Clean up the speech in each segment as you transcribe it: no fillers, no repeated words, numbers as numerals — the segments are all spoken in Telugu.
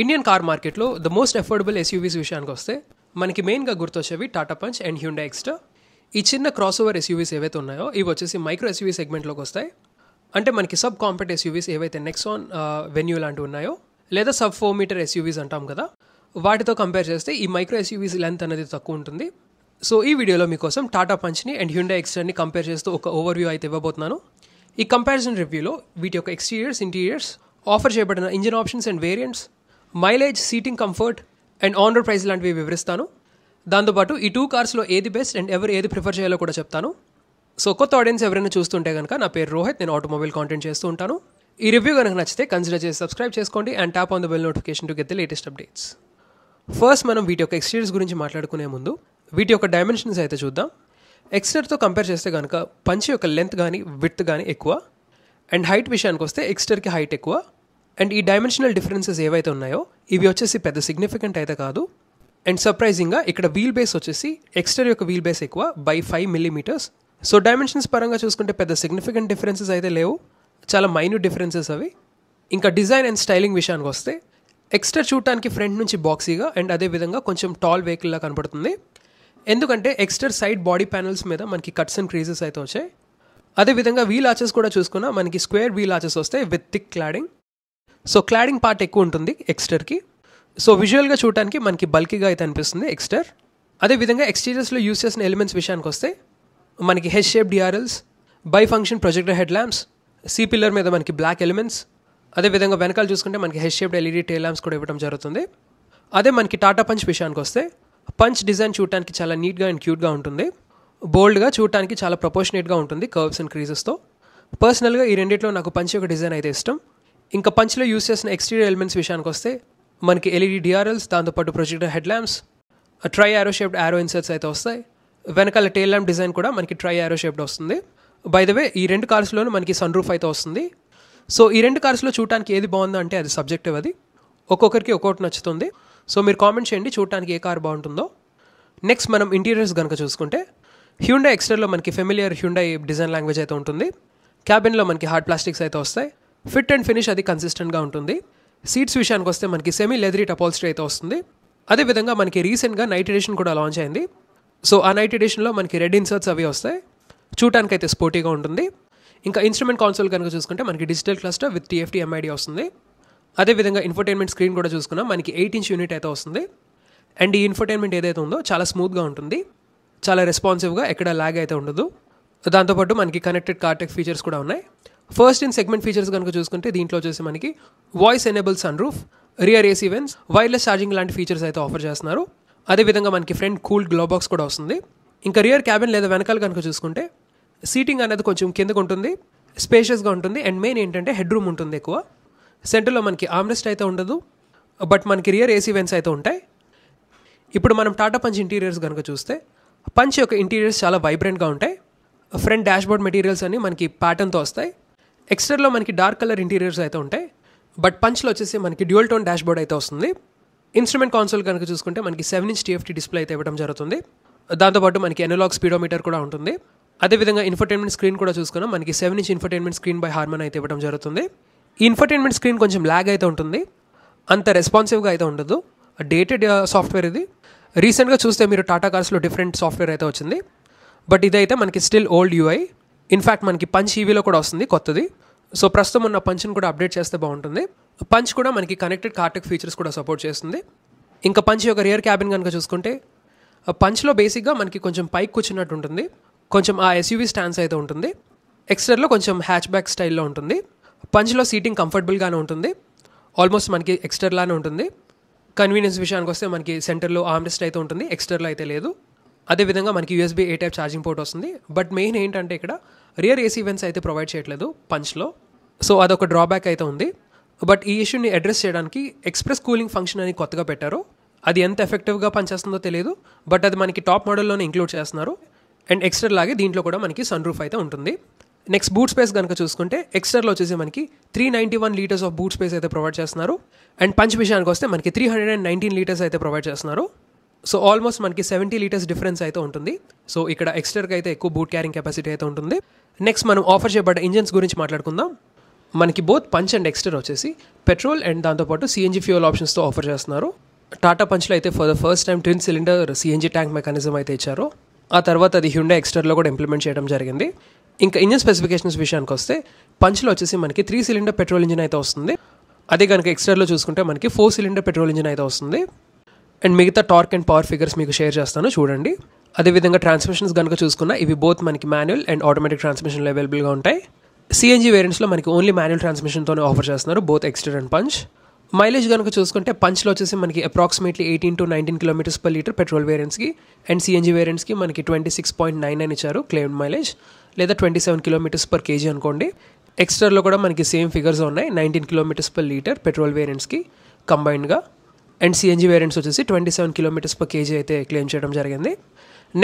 ఇండియన్ కార్ మార్కెట్లో ద మోస్ట్ అఫోర్డబుల్ ఎస్యూవీస్ విషయానికి వస్తే మనకి మెయిన్గా గుర్తొచ్చేవి Tata Punch and Hyundai Exter. ఈ చిన్న క్రాస్ ఓవర్ ఎస్యూవీస్ ఏవైతే ఉన్నాయో ఇవి వచ్చేసి మైక్రో ఎస్యూవీ సెగ్మెంట్లోకి వస్తాయి. అంటే మనకి సబ్ కాంపాక్ట్ ఎస్యూవీస్ ఏవైతే నెక్సాన్ వెన్యూ లాంటివి ఉన్నాయో లేదా సబ్ 4 మీటర్ ఎస్యూవీస్ అంటాం కదా, వాటితో కంపేర్ చేస్తే ఈ మైక్రో ఎస్యూవీస్ లెంత్ అనేది తక్కువ ఉంటుంది. సో ఈ వీడియోలో మీకోసం టాటా పంచ్ని అండ్ హ్యుండై ఎక్స్ట్రాని కంపేర్ చేస్తూ ఒక ఓవర్వ్యూ అయితే ఇవ్వబోతున్నాను. ఈ కంపారిజన్ రివ్యూలో వీటి యొక్క ఎక్స్టీరియర్స్, ఇంటీరియర్స్, ఆఫర్ చేయబడిన engine options and variants, mileage, seating comfort and on road price లాంటివి వివరిస్తాను. దాంతోపాటు ఈ 2 కార్స్లో ఏది బెస్ట్ అండ్ ఎవరు ఏది ప్రిఫర్ చేయాలో కూడా చెప్తాను. సో కొత్త ఆడియన్స్ ఎవరైనా చూస్తుంటే కనుక నా పేరు రోహిత్, నేను ఆటోమొబైల్ కాంటెంట్ చేస్తూ ఉంటాను. ఈ రివ్యూ కనుక నచ్చితే కన్సిడర్ చేసి సబ్స్క్రైబ్ చేసుకోండి and tap on the bell notification to get the latest updates. First మనం వీటి యొక్క ఎక్స్టీరియర్స్ గురించి మాట్లాడుకునే ముందు వీటి యొక్క డైమెన్షన్స్ అయితే చూద్దాం. ఎక్స్టర్తో కంపేర్ చేస్తే కనుక పంచ్ యొక్క లెంత్ కానీ విడ్త్ కానీ ఎక్కువ అండ్ హైట్ విషయానికి వస్తే ఎక్స్టర్కి హైట్ ఎక్కువ. అండ్ ఈ డైమెన్షనల్ డిఫరెన్సెస్ ఏవైతే ఉన్నాయో ఇవి వచ్చేసి పెద్ద సిగ్నిఫికెంట్ అయితే కాదు. అండ్ సర్ప్రైజింగ్గా ఇక్కడ వీల్ బేస్ వచ్చేసి ఎక్స్టర్ యొక్క వీల్ బేస్ ఎక్కువ బై 5 millimeters. సో డైమెన్షన్స్ పరంగా చూసుకుంటే పెద్ద సిగ్నిఫికెంట్ డిఫరెన్సెస్ అయితే లేవు, చాలా మైన్యూట్ డిఫరెన్సెస్ అవి. ఇంకా డిజైన్ అండ్ స్టైలింగ్ విషయానికి వస్తే ఎక్స్టర్ చూడటానికి ఫ్రంట్ నుంచి బాక్సీగా అండ్ అదేవిధంగా కొంచెం టాల్ వెహికల్లా కనపడుతుంది. ఎందుకంటే ఎక్స్టర్ సైడ్ బాడీ ప్యానల్స్ మీద మనకి కట్స్ అండ్ క్రీజెస్ అయితే వచ్చాయి. అదేవిధంగా వీల్ ఆర్చెస్ కూడా చూసుకున్నా మనకి స్క్వేర్ వీల్ ఆర్చెస్ వస్తాయి with thick cladding. So cladding part ఎక్కువ ఉంటుంది ఎక్స్టర్కి. సో విజువల్గా చూడటానికి మనకి బల్కీగా అయితే అనిపిస్తుంది ఎక్స్టర్. అదేవిధంగా ఎక్స్టీరియర్స్లో యూస్ చేసిన ఎలిమెంట్స్ విషయానికి వస్తే మనకి head shape DRLs, bi function projector head lamps, C pillar మీద మనకి బ్లాక్ ఎలిమెంట్స్, అదేవిధంగా వెనకాల చూసుకుంటే మనకి head shaped LED tail lamps కూడా ఇవ్వడం జరుగుతుంది. అదే మనకి టాటా పంచ్ విషయానికి వస్తే పంచ్ డిజైన్ చూడటానికి చాలా నీట్గా అండ్ క్యూట్గా ఉంటుంది. బోల్డ్గా చూడటానికి చాలా ప్రపోర్షనేట్గా ఉంటుంది కర్వ్స్ అండ్ క్రీజెస్తో. పర్సనల్గా ఈ రెండిట్లో నాకు పంచ్ యొక్క డిజైన్ అయితే ఇష్టం. ఇంకా పంచ్లో యూస్ చేసిన ఎక్స్టీరియర్ ఎలిమెంట్స్ విషయానికి వస్తే మనకి ఎల్ఈడి డిఆర్ఎల్స్, దాంతోపాటు projector head lamps, try arrow shaped arrow inserts అయితే వస్తాయి. వెనకాల టైల్ ల్యాంప్ డిజైన్ కూడా మనకి ట్రై యారో షేప్డ్ వస్తుంది. బై ద వే ఈ 2 కార్స్లోనూ మనకి సన్ రూఫ్ అయితే వస్తుంది. సో ఈ 2 కార్స్లో చూడటానికి ఏది బాగుందో అంటే అది సబ్జెక్టివ్, అది ఒక్కొక్కరికి ఒక్కొక్కటి నచ్చుతుంది. సో మీరు కామెంట్ చేయండి చూడటానికి ఏ కార్ బాగుంటుందో. నెక్స్ట్ మనం ఇంటీరియర్స్ కనుక చూసుకుంటే హ్యుండై ఎక్స్టర్లో మనకి ఫెమిలియర్ హ్యుండై డిజైన్ లాంగ్వేజ్ అయితే ఉంటుంది. క్యాబిన్లో మనకి హార్డ్ ప్లాస్టిక్స్ అయితే వస్తాయి. ఫిట్ అండ్ ఫినిష్ అది కన్సిస్టెంట్గా ఉంటుంది. సీట్స్ విషయానికి వస్తే మనకి సెమీ లెదరీ అపాల్స్టరీ అయితే వస్తుంది. అదేవిధంగా మనకి రీసెంట్గా నైట్ ఎడిషన్ కూడా లాంచ్ అయింది. సో ఆ నైట్ ఎడిషన్లో మనకి రెడ్ ఇన్సర్ట్స్ అవి వస్తాయి. చూడటానికి అయితే స్పోర్టీగా ఉంటుంది. ఇంకా ఇన్స్ట్రుమెంట్ కాన్సోల్ కనుక చూసుకుంటే మనకి digital cluster with TFT MID వస్తుంది. అదేవిధంగా ఇన్ఫోటైన్మెంట్ స్క్రీన్ కూడా చూసుకున్నా మనకి 8-inch యూనిట్ అయితే వస్తుంది. అండ్ ఈ ఇన్ఫోటైన్మెంట్ ఏదైతే ఉందో చాలా స్మూత్గా ఉంటుంది, చాలా రెస్పాన్సివ్గా, ఎక్కడ ల్యాగ్ అయితే ఉండదు. దాంతోపాటు మనకి కనెక్టెడ్ కార్టెక్ ఫీచర్స్ కూడా ఉన్నాయి. ఫస్ట్ ఇన్ సెగ్మెంట్ ఫీచర్స్ కనుక చూసుకుంటే దీంట్లో వచ్చేసి మనకి voice enable sunroof, rear AC vents, wireless charging లాంటి ఫీచర్స్ అయితే ఆఫర్ చేస్తున్నారు. అదేవిధంగా మనకి ఫ్రంట్ కూల్ గ్లో బాక్స్ కూడా వస్తుంది. ఇంకా రియర్ క్యాబిన్ లేదా వెనకాల కనుక చూసుకుంటే సీటింగ్ అనేది కొంచెం కిందకు ఉంటుంది, స్పేషియస్గా ఉంటుంది. అండ్ మెయిన్ ఏంటంటే హెడ్ రూమ్ ఉంటుంది ఎక్కువ. సెంటర్లో మనకి ఆమ్రెస్ట్ అయితే ఉండదు, బట్ మనకి రియర్ AC వెన్స్ అయితే ఉంటాయి. ఇప్పుడు మనం టాటా పంచ్ ఇంటీరియర్స్ కనుక చూస్తే పంచ్ యొక్క ఇంటీరియర్స్ చాలా వైబ్రెంట్గా ఉంటాయి. ఫ్రంట్ డాష్బోర్డ్ మెటీరియల్స్ అన్ని మనకి ప్యాటర్న్తో వస్తాయి. ఎక్స్టర్లో మనకి డార్క్ కలర్ ఇంటీరియర్స్ అయితే ఉంటాయి, బట్ పంచ్లో వచ్చేసి మనకి డ్యూయల్ టోన్ డాష్బోర్డ్ అయితే వస్తుంది. ఇన్స్ట్రుమెంట్ కాన్సోల్ కనుక చూసుకుంటే మనకి 7-inch TFT డిస్ప్లే అయితే ఇవ్వడం జరుగుతుంది. దాంతోపాటు మనకి అనలాగ్ స్పీడోమీటర్ కూడా ఉంటుంది. అదేవిధంగా ఇన్ఫోటైన్మెంట్ స్క్రీన్ కూడా చూసుకున్నా మనకి 7-inch infotainment screen by Harman అయితే ఇవ్వడం జరుగుతుంది. ఈ ఇన్ఫోటైన్మెంట్ స్క్రీన్ కొంచెం ల్యాగ్ అయితే ఉంటుంది, అంత రెస్పాన్సివ్గా అయితే ఉండదు. డేటెడ్ సాఫ్ట్వేర్ ఇది. రీసెంట్గా చూస్తే మీరు టాటా కార్స్లో డిఫరెంట్ సాఫ్ట్వేర్ అయితే వచ్చింది, బట్ ఇదైతే మనకి స్టిల్ ఓల్డ్ UI. ఇన్ఫ్యాక్ట్ మనకి పంచ్ EVలో కూడా వస్తుంది కొత్తది. సో ప్రస్తుతం ఉన్న పంచ్ని కూడా అప్డేట్ చేస్తే బాగుంటుంది. పంచ్ కూడా మనకి కనెక్టెడ్ కార్టెక్ ఫీచర్స్ కూడా సపోర్ట్ చేస్తుంది. ఇంకా పంచ్ యొక్క రియర్ క్యాబిన్ కనుక చూసుకుంటే పంచ్లో బేసిక్గా మనకి కొంచెం పైకి కూర్చున్నట్టు ఉంటుంది, కొంచెం ఆ SUV స్టాన్స్ అయితే ఉంటుంది. ఎక్స్టర్లో కొంచెం హ్యాచ్ బ్యాక్ స్టైల్లో ఉంటుంది. పంచ్లో సీటింగ్ కంఫర్టబుల్గానే ఉంటుంది, ఆల్మోస్ట్ మనకి ఎక్స్టర్లానే ఉంటుంది. కన్వీనియన్స్ విషయానికి వస్తే మనకి సెంటర్లో ఆర్మ్రెస్ట్ అయితే ఉంటుంది, ఎక్స్టర్లో అయితే లేదు. అదేవిధంగా మనకి USB A type charging port వస్తుంది. బట్ మెయిన్ ఏంటంటే ఇక్కడ రియర్ AC వెన్స్ అయితే ప్రొవైడ్ చేయట్లేదు పంచ్లో. సో అదొక డ్రాబ్యాక్ అయితే ఉంది. బట్ ఈ ఇష్యూని అడ్రస్ చేయడానికి ఎక్స్ప్రెస్ కూలింగ్ ఫంక్షన్ అని కొత్తగా పెట్టారు. అది ఎంత ఎఫెక్టివ్గా పనిచేస్తుందో తెలియదు, బట్ అది మనకి టాప్ మోడల్లోనే ఇంక్లూడ్ చేస్తున్నారు. అండ్ ఎక్స్టర్ లాగే దీంట్లో కూడా మనకి సన్ రూఫ్ అయితే ఉంటుంది. నెక్స్ట్ బూట్ స్పేస్ కనుక చూసుకుంటే ఎక్స్టర్లో వచ్చేసి మనకి 391 liters ఆఫ్ బూట్ స్పేస్ అయితే ప్రొవైడ్ చేస్తున్నారు. అండ్ పంచ్ విషయానికి వస్తే మనకి 319 liters అయితే ప్రొవైడ్ చేస్తున్నారు. సో ఆల్మోస్ట్ మనకి 70 liters డిఫరెన్స్ అయితే ఉంటుంది. సో ఇక్కడ ఎక్స్టర్కి అయితే ఎక్కువ బూట్ క్యారింగ్ కెపాసిటీ అయితే ఉంటుంది. నెక్స్ట్ మనం ఆఫర్ చేయబడ్డ ఇంజన్స్ గురించి మాట్లాడుకుందాం. మనకి బోత్ పంచ్ అండ్ ఎక్స్టర్ వచ్చేసి పెట్రోల్ అండ్ దాంతోపాటు సిఎన్జీ ఫ్యూయల్ ఆప్షన్స్తో ఆఫర్ చేస్తున్నారు. టాటా పంచ్లో అయితే for the first time twin cylinder CNG tank mechanism అయితే ఇచ్చారు. ఆ తర్వాత అది హ్యుండాయ్ ఎక్స్టర్లో కూడా ఇంప్లిమెంట్ చేయడం జరిగింది. ఇంకా ఇంజన్ స్పెసిఫికేషన్స్ విషయానికి వస్తే పంచ్లో వచ్చేసి మనకి 3 సిలిండర్ పెట్రోల్ ఇంజిన్ అయితే వస్తుంది. అదే కనుక ఎక్స్టర్లో చూసుకుంటే మనకి 4 సిలిండర్ పెట్రోల్ ఇంజిన్ అయితే వస్తుంది. అండ్ మిగతా టార్క్ అండ్ పవర్ ఫిగర్స్ మీకు షేర్ చేస్తాను చూడండి. అదేవిధంగా ట్రాన్స్మిషన్స్ కనుక చూసుకున్నా ఇవి బోత్ మనకి మాన్యువల్ అండ్ ఆటోమేటిక్ ట్రాన్స్మిషన్లో అవైలబుల్గా ఉంటాయి. సిఎన్జీ వేరియంట్స్లో మనకి ఓన్లీ మాన్యువల్ ట్రాన్స్మిషన్తోనే ఆఫర్ చేస్తున్నారు both Exter and Punch. Mileage కనుక చూసుకుంటే పంచ్లో వచ్చేసి మనకి approximately 18 to 19 kilometres per litre petrol వేరియంట్స్కి అండ్ సిఎన్జీ వేరియంట్స్కి మనకి 26.99 ఇచ్చారు క్లెయిమ్ మైలేజ్, లేదా 27 కిలోమీటర్స్ పర్ కేజీ అనుకోండి. ఎక్స్టర్లో కూడా మనకి సేమ్ ఫిగర్స్ ఉన్నాయి, 19 కిలోమీటర్స్ పర్ లీటర్ పెట్రోల్ వేరియంట్స్కి కంబైన్డ్గా. అండ్ సిఎన్జీ వేరియంట్స్ వచ్చేసి 27 కిలోమీటర్స్ పర్ కేజీ అయితే క్లెయిమ్ చేయడం జరిగింది.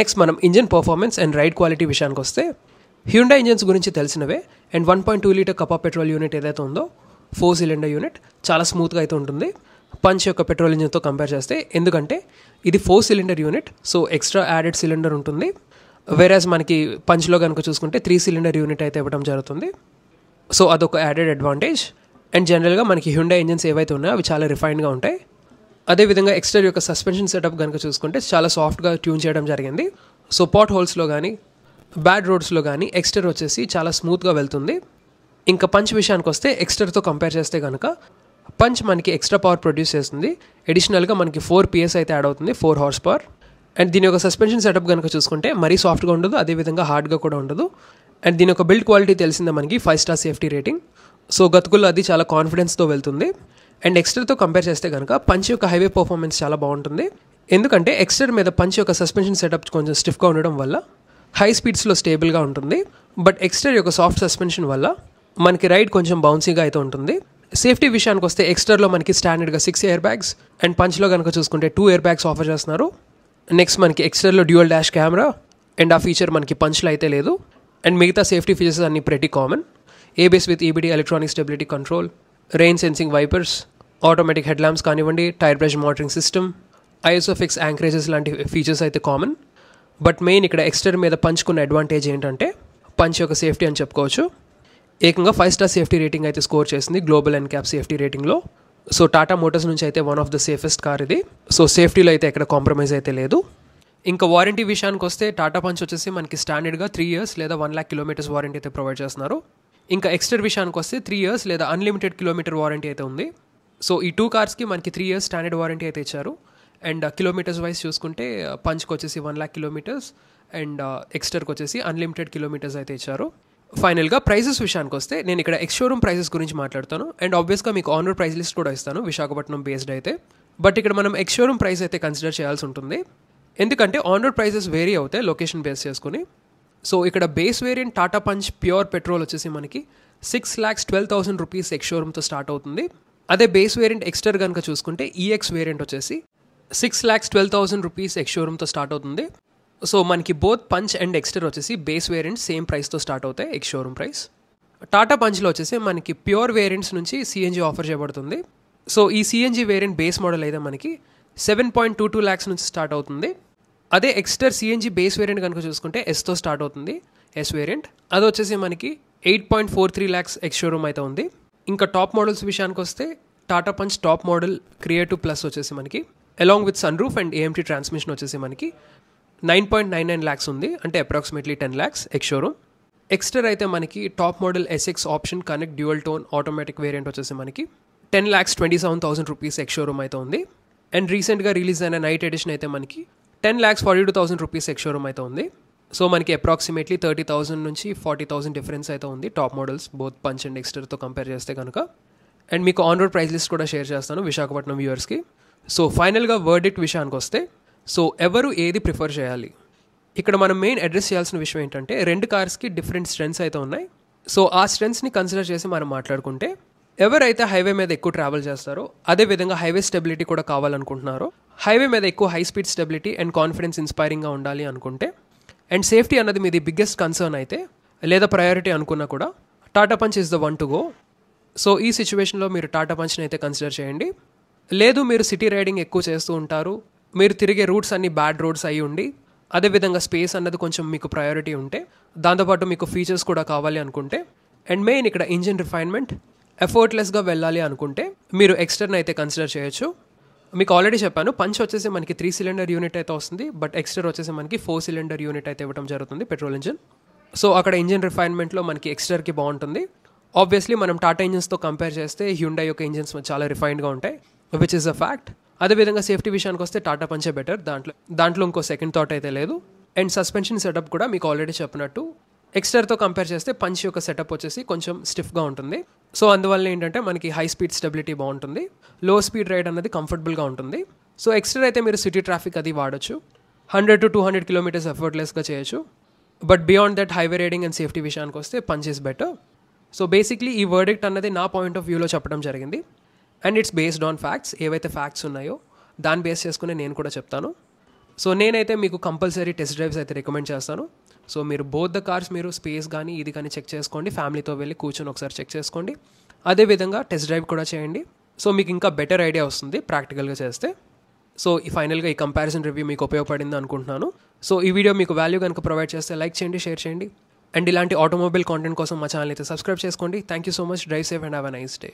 నెక్స్ట్ మనం engine performance and ride quality విషయానికి వస్తే హ్యుండాయ్ ఇంజన్స్ గురించి తెలిసినవే. And 1.2 litre Kappa petrol unit ఏదైతే ఉందో 4 సిలిండర్ యూనిట్ చాలా స్మూత్గా అయితే ఉంటుంది పంచ్ యొక్క పెట్రోల్ ఇంజిన్తో కంపేర్ చేస్తే. ఎందుకంటే ఇది 4 cylinder unit, so extra added cylinder ఉంటుంది. వేరేస్ మనకి పంచ్లో కనుక చూసుకుంటే 3 సిలిండర్ యూనిట్ అయితే ఇవ్వడం జరుగుతుంది. సో అదొక యాడెడ్ అడ్వాంటేజ్. అండ్ జనరల్గా మనకి హ్యుండాయ్ ఇంజన్స్ ఏవైతే ఉన్నాయో అవి చాలా రిఫైన్డ్గా ఉంటాయి. అదేవిధంగా ఎక్స్టర్ యొక్క సస్పెన్షన్ సెటప్ కనుక చూసుకుంటే చాలా సాఫ్ట్గా ట్యూన్ చేయడం జరిగింది. సో పాట్ హోల్స్లో కానీ బ్యాడ్ రోడ్స్లో కానీ ఎక్స్టర్ వచ్చేసి చాలా స్మూత్గా వెళ్తుంది. ఇంకా పంచ్ విషయానికి వస్తే ఎక్స్టర్తో కంపేర్ చేస్తే కనుక పంచ్ మనకి ఎక్స్ట్రా పవర్ ప్రొడ్యూస్ చేస్తుంది. అడిషనల్గా మనకి 4 PS అయితే యాడ్ అవుతుంది, 4 హార్స్ పవర్. అండ్ దీని యొక్క సస్పెన్షన్ సెటప్ కనుక చూసుకుంటే మరీ సాఫ్ట్గా ఉండదు, అదేవిధంగా హార్డ్గా కూడా ఉండదు. అండ్ దీని యొక్క బిల్డ్ క్వాలిటీ తెలిసిందే మనకి 5 స్టార్ సేఫ్టీ రేటింగ్. సో గతుకుల్లో అది చాలా కాన్ఫిడెన్స్తో వెళ్తుంది. అండ్ ఎక్స్టర్తో కంపేర్ చేస్తే కనుక పంచ్ యొక్క హైవే పర్ఫార్మెన్స్ చాలా బాగుంటుంది. ఎందుకంటే ఎక్స్టర్ మీద పంచ్ యొక్క సస్పెన్షన్ సెటప్ కొంచెం స్టిఫ్గా ఉండడం వల్ల హై స్పీడ్స్లో స్టేబుల్గా ఉంటుంది. బట్ ఎక్స్టర్ యొక్క సాఫ్ట్ సస్పెన్షన్ వల్ల మనకి రైడ్ కొంచెం బౌన్సీగా అయితే ఉంటుంది. సేఫ్టీ విషయానికి వస్తే ఎక్స్టర్లో మనకి స్టాండర్డ్గా 6 ఎయిర్ బ్యాగ్స్ అండ్ పంచ్లో కనుక చూసుకుంటే 2 ఎయిర్ బ్యాగ్స్ ఆఫర్ చేస్తున్నారు. నెక్స్ట్ మనకి ఎక్స్టర్లో డ్యూయల్ డాష్ కెమెరా అండ్ ఆ ఫీచర్ మనకి పంచ్లో అయితే లేదు. అండ్ మిగతా సేఫ్టీ ఫీచర్స్ అన్ని pretty common. ABS with EBD electronic stability control, rain sensing wipers, automatic head lamps కానివ్వండి, టైర్ ప్రెషర్ మానిటరింగ్ సిస్టమ్, ఐఎస్ఓఫిక్స్ యాంకరేజెస్ లాంటి ఫీచర్స్ అయితే కామన్. బట్ మెయిన్ ఇక్కడ ఎక్స్టర్ మీద పంచ్కున్న అడ్వాంటేజ్ ఏంటంటే పంచ్ యొక్క సేఫ్టీ అని చెప్పుకోవచ్చు. ఏకంగా 5 స్టార్ సేఫ్టీ రేటింగ్ అయితే స్కోర్ చేసింది గ్లోబల్ ఎన్క్యాప్ సేఫ్టీ రేటింగ్లో. సో టాటా మోటార్స్ నుంచి అయితే one of the safest car ఇది. సో సేఫ్టీలో అయితే ఎక్కడ కాంప్రమైజ్ అయితే లేదు. ఇంకా వారంటీ విషయానికి వస్తే టాటా పంచ్ వచ్చేసి మనకి స్టాండర్డ్గా 3 years లేదా 1 lakh కిలోమీటర్స్ వారంటీ అయితే ప్రొవైడ్ చేస్తున్నారు. ఇంకా ఎక్స్టర్ విషయానికి వస్తే 3 years లేదా అన్లిమిటెడ్ కిలోమీటర్ వారంటీ అయితే ఉంది. సో ఈ 2 కార్స్కి మనకి 3 years స్టాండర్డ్ వారంటీ అయితే ఇచ్చారు. అండ్ కిలోమీటర్స్ వైజ్ చూసుకుంటే పంచ్కి వచ్చేసి 1 lakh కిలోమీటర్స్ అండ్ ఎక్స్టర్కి వచ్చేసి అన్లిమిటెడ్ కిలోమీటర్స్ అయితే ఇచ్చారు. ఫైనల్గా ప్రైజెస్ విషయానికి వస్తే నేను ఇక్కడ ఎక్స్ షోరూమ్ ప్రైజెస్ గురించి మాట్లాడతాను. అండ్ ఆబ్వియస్గా మీకు ఆనర్ ప్రైస్ లిస్ట్ కూడా ఇస్తాను విశాఖపట్నం బేస్డ్ అయితే. బట్ ఇక్కడ మనం ఎక్స్ షోరూమ్ ప్రైస్ అయితే కన్సిడర్ చేయాల్సి ఉంటుంది. ఎందుకంటే ఆనర్ ప్రైజెస్ వేరీ అవుతాయి లొకేషన్ బేస్ చేసుకుని. సో ఇక్కడ base variant Tata punch pure petrol వచ్చేసి మనకి 6,12,000 రూపీస్ ఎక్స్ షోరూమ్తో స్టార్ట్ అవుతుంది. అదే బేస్ వేరియంట్ ఎక్స్టర్ కనుక చూసుకుంటే ఈఎక్స్ వేరియంట్ వచ్చేసి 6,12,000 రూపీస్ ఎక్స్ షోరూమ్తో స్టార్ట్ అవుతుంది. సో మనకి బోత్ పంచ్ అండ్ ఎక్స్టర్ వచ్చేసి బేస్ వేరియంట్ సేమ్ ప్రైస్తో స్టార్ట్ అవుతాయి ఎక్స్ షోరూమ్ ప్రైస్. టాటా పంచ్లో వచ్చేసి మనకి ప్యూర్ వేరియంట్స్ నుంచి సిఎన్జీ ఆఫర్ చేయబడుతుంది. సో ఈ సిఎన్జీ వేరియంట్ బేస్ మోడల్ అయితే మనకి 7.22 lakhs నుంచి స్టార్ట్ అవుతుంది. అదే ఎక్స్టర్ సిఎన్జీ బేస్ వేరియంట్ కనుక చూసుకుంటే ఎస్తో స్టార్ట్ అవుతుంది, ఎస్ వేరియంట్. అది వచ్చేసి మనకి 8.43 lakhs ఎక్స్ షోరూమ్ అయితే ఉంది. ఇంకా టాప్ మోడల్స్ విషయానికి వస్తే Tata Punch top model creative plus వచ్చేసి మనకి along with sunroof and AMT transmission వచ్చేసి మనకి 9.99 lakhs ఉంది, అంటే approximately 10 lakhs ex showroom. Exter అయితే మనకి top model SX option connect dual tone automatic variant వచ్చేసి మనకి 10,27,000 రూపీస్ ఎక్స్ షోరూమ్ అయితే ఉంది. అండ్ రీసెంట్గా రిలీజ్ అయిన నైట్ ఎడిషన్ అయితే మనకి 10,42,000 రూపీస్ ఎక్స్ షోరూమ్ అయితే ఉంది. సో మనకి అప్రాక్సిమేట్లీ 30,000 నుంచి 40,000 డిఫరెన్స్ అయితే ఉంది top models both Punch and ఎక్స్టర్తో కంపేర్ చేస్తే కనుక. అండ్ మీకు ఆన్ రోడ్ ప్రైస్ లిస్ట్ కూడా షేర్ చేస్తాను విశాఖపట్నం వ్యూవర్స్కి. సో ఫైనల్గా వర్డిక్ట్ విషయానికి వస్తే సో ఎవరు ఏది ప్రిఫర్ చేయాలి, ఇక్కడ మనం మెయిన్ అడ్రస్ చేయాల్సిన విషయం ఏంటంటే రెండు కార్స్కి డిఫరెంట్ స్ట్రెంత్స్ అయితే ఉన్నాయి. సో ఆ స్ట్రెంత్స్ని కన్సిడర్ చేసి మనం మాట్లాడుకుంటే ఎవరైతే హైవే మీద ఎక్కువ ట్రావెల్ చేస్తారో, అదేవిధంగా హైవే స్టెబిలిటీ కూడా కావాలనుకుంటున్నారో, హైవే మీద ఎక్కువ high speed stability and confidence ఇన్స్పైరింగ్గా ఉండాలి అనుకుంటే, అండ్ సేఫ్టీ అన్నది మీది బిగ్గెస్ట్ కన్సర్న్ అయితే లేదా ప్రయారిటీ అనుకున్నా కూడా Tata punch is the one to go. So ఈ సిచ్యువేషన్లో మీరు టాటా పంచ్ని అయితే కన్సిడర్ చేయండి. లేదు మీరు సిటీ రైడింగ్ ఎక్కువ చేస్తూ ఉంటారు, మీరు తిరిగే రూట్స్ అన్ని బ్యాడ్ రోడ్స్ అయి ఉండి, అదేవిధంగా స్పేస్ అన్నది కొంచెం మీకు ప్రయారిటీ ఉంటే, దాంతోపాటు మీకు ఫీచర్స్ కూడా కావాలి అనుకుంటే అండ్ మెయిన్ ఇక్కడ ఇంజిన్ రిఫైన్మెంట్ ఎఫర్ట్లెస్గా వెళ్ళాలి అనుకుంటే మీరు ఎక్స్టర్న్ అయితే కన్సిడర్ చేయొచ్చు. మీకు ఆల్రెడీ చెప్పాను, పంచ్ వచ్చేసి మనకి 3 సిలిండర్ యూనిట్ అయితే వస్తుంది, బట్ ఎక్స్టర్ వచ్చేసి మనకి 4 సిలిండర్ యూనిట్ అయితే ఇవ్వడం జరుగుతుంది పెట్రోల్ ఇంజిన్. సో అక్కడ ఇంజిన్ రిఫైన్మెంట్లో మనకి ఎక్స్టర్కి బాగుంటుంది. ఆబ్వియస్లీ మనం టాటా ఇంజిన్స్తో కంపేర్ చేస్తే హ్యుండై యొక్క ఇంజిన్స్ చాలా రిఫైన్డ్గా ఉంటాయి, విచ్ ఇస్ అ ఫ్యాక్ట్. అదేవిధంగా సేఫ్టీ విషయానికి వస్తే టాటా పంచే బెటర్, దాంట్లో ఇంకో సెకండ్ థాట్ అయితే లేదు. అండ్ సస్పెన్షన్ సెటప్ కూడా మీకు ఆల్రెడీ చెప్పినట్టు ఎక్స్టర్తో కంపేర్ చేస్తే పంచ్ యొక్క సెటప్ వచ్చేసి కొంచెం స్టిఫ్గా ఉంటుంది. సో అందువల్ల ఏంటంటే మనకి హై స్పీడ్ స్టెబిలిటీ బాగుంటుంది, లో స్పీడ్ రైడ్ అనేది కంఫర్టబుల్గా ఉంటుంది. సో ఎక్స్టర్ అయితే మీరు సిటీ ట్రాఫిక్ అది వాడచ్చు, 100 to 200 కిలోమీటర్స్ ఎఫర్ట్లెస్గా చేయొచ్చు. But beyond that highway riding and safety విషయానికి వస్తే punch is better. So basically ఈ వర్డిక్ట్ అన్నది నా పాయింట్ ఆఫ్ వ్యూలో చెప్పడం జరిగింది, and it's based on facts. ఏవైతే ఫ్యాక్ట్స్ ఉన్నాయో దాన్ని బేస్ చేసుకుని నేను కూడా చెప్తాను. సో నేనైతే మీకు కంపల్సరీ టెస్ట్ డ్రైవ్స్ అయితే రికమెండ్ చేస్తాను. సో మీరు బోత్ ద కార్స్ మీరు స్పేస్ కానీ ఇది కానీ చెక్ చేసుకోండి, ఫ్యామిలీతో వెళ్ళి కూర్చొని ఒకసారి చెక్ చేసుకోండి. అదేవిధంగా టెస్ట్ డ్రైవ్ కూడా చేయండి. సో మీకు ఇంకా బెటర్ ఐడియా వస్తుంది ప్రాక్టికల్గా చేస్తే. సో ఫైనల్గా ఈ కంపారిజన్ రివ్యూ మీకు ఉపయోగపడింది అనుకుంటున్నాను. సో ఈ వీడియో మీకు వాల్యూ కనుక ప్రొవైడ్ చేస్తే లైక్ చేయండి, షేర్ చేయండి, అండ్ ఇలాంటి ఆటోమొబైల్ కాంటెంట్ కోసం మా ఛానల్ అయితే సబ్స్క్రైబ్ చేసుకోండి. Thank you so much. Drive safe and have a nice day.